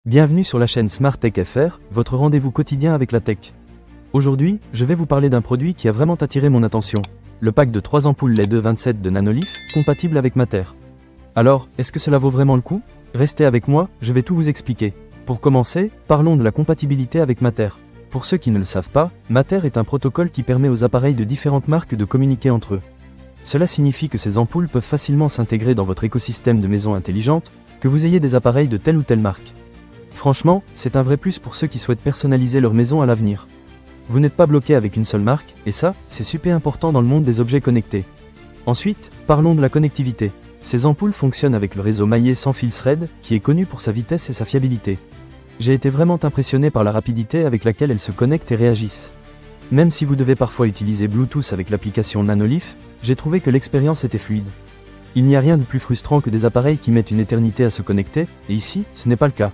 Bienvenue sur la chaîne Smart Tech FR, votre rendez-vous quotidien avec la tech. Aujourd'hui, je vais vous parler d'un produit qui a vraiment attiré mon attention. Le pack de 3 ampoules LED 27 de Nanolith, compatible avec Matter. Alors, est-ce que cela vaut vraiment le coup? Restez avec moi, je vais tout vous expliquer. Pour commencer, parlons de la compatibilité avec Matter. Pour ceux qui ne le savent pas, Matter est un protocole qui permet aux appareils de différentes marques de communiquer entre eux. Cela signifie que ces ampoules peuvent facilement s'intégrer dans votre écosystème de maisons intelligentes, que vous ayez des appareils de telle ou telle marque. Franchement, c'est un vrai plus pour ceux qui souhaitent personnaliser leur maison à l'avenir. Vous n'êtes pas bloqué avec une seule marque, et ça, c'est super important dans le monde des objets connectés. Ensuite, parlons de la connectivité. Ces ampoules fonctionnent avec le réseau maillé sans fil Thread, qui est connu pour sa vitesse et sa fiabilité. J'ai été vraiment impressionné par la rapidité avec laquelle elles se connectent et réagissent. Même si vous devez parfois utiliser Bluetooth avec l'application Nanolith, j'ai trouvé que l'expérience était fluide. Il n'y a rien de plus frustrant que des appareils qui mettent une éternité à se connecter, et ici, ce n'est pas le cas.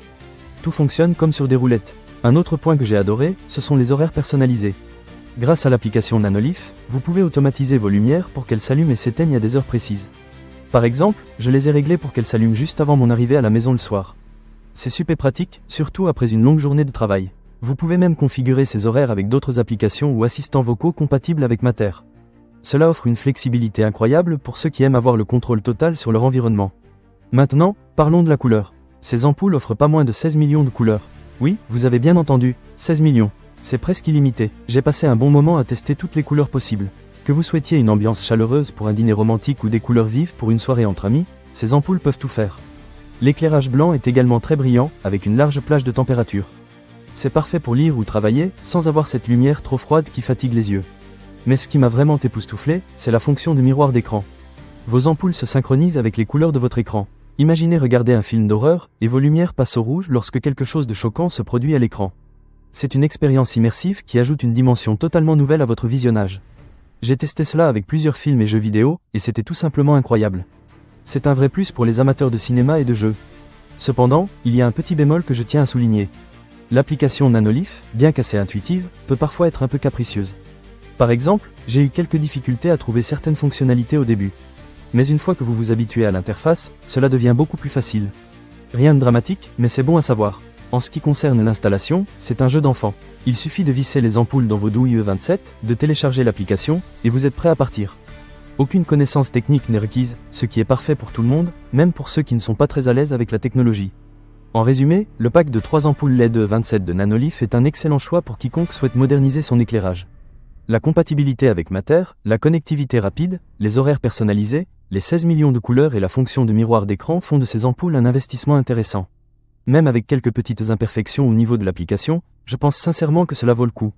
Tout fonctionne comme sur des roulettes. Un autre point que j'ai adoré, ce sont les horaires personnalisés. Grâce à l'application Nanolith, vous pouvez automatiser vos lumières pour qu'elles s'allument et s'éteignent à des heures précises. Par exemple, je les ai réglées pour qu'elles s'allument juste avant mon arrivée à la maison le soir. C'est super pratique, surtout après une longue journée de travail. Vous pouvez même configurer ces horaires avec d'autres applications ou assistants vocaux compatibles avec Matter. Cela offre une flexibilité incroyable pour ceux qui aiment avoir le contrôle total sur leur environnement. Maintenant, parlons de la couleur. Ces ampoules offrent pas moins de 16 millions de couleurs. Oui, vous avez bien entendu, 16 millions. C'est presque illimité. J'ai passé un bon moment à tester toutes les couleurs possibles. Que vous souhaitiez une ambiance chaleureuse pour un dîner romantique ou des couleurs vives pour une soirée entre amis, ces ampoules peuvent tout faire. L'éclairage blanc est également très brillant, avec une large plage de température. C'est parfait pour lire ou travailler, sans avoir cette lumière trop froide qui fatigue les yeux. Mais ce qui m'a vraiment époustouflé, c'est la fonction de miroir d'écran. Vos ampoules se synchronisent avec les couleurs de votre écran. Imaginez regarder un film d'horreur, et vos lumières passent au rouge lorsque quelque chose de choquant se produit à l'écran. C'est une expérience immersive qui ajoute une dimension totalement nouvelle à votre visionnage. J'ai testé cela avec plusieurs films et jeux vidéo, et c'était tout simplement incroyable. C'est un vrai plus pour les amateurs de cinéma et de jeux. Cependant, il y a un petit bémol que je tiens à souligner. L'application Nanolith, bien qu'assez intuitive, peut parfois être un peu capricieuse. Par exemple, j'ai eu quelques difficultés à trouver certaines fonctionnalités au début. Mais une fois que vous vous habituez à l'interface, cela devient beaucoup plus facile. Rien de dramatique, mais c'est bon à savoir. En ce qui concerne l'installation, c'est un jeu d'enfant. Il suffit de visser les ampoules dans vos douilles E27, de télécharger l'application, et vous êtes prêt à partir. Aucune connaissance technique n'est requise, ce qui est parfait pour tout le monde, même pour ceux qui ne sont pas très à l'aise avec la technologie. En résumé, le pack de 3 ampoules LED E27 de Nanolith est un excellent choix pour quiconque souhaite moderniser son éclairage. La compatibilité avec Matter, la connectivité rapide, les horaires personnalisés, les 16 millions de couleurs et la fonction de miroir d'écran font de ces ampoules un investissement intéressant. Même avec quelques petites imperfections au niveau de l'application, je pense sincèrement que cela vaut le coup.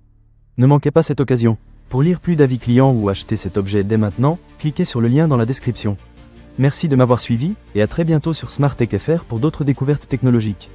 Ne manquez pas cette occasion. Pour lire plus d'avis clients ou acheter cet objet dès maintenant, cliquez sur le lien dans la description. Merci de m'avoir suivi, et à très bientôt sur Smart Tech FR pour d'autres découvertes technologiques.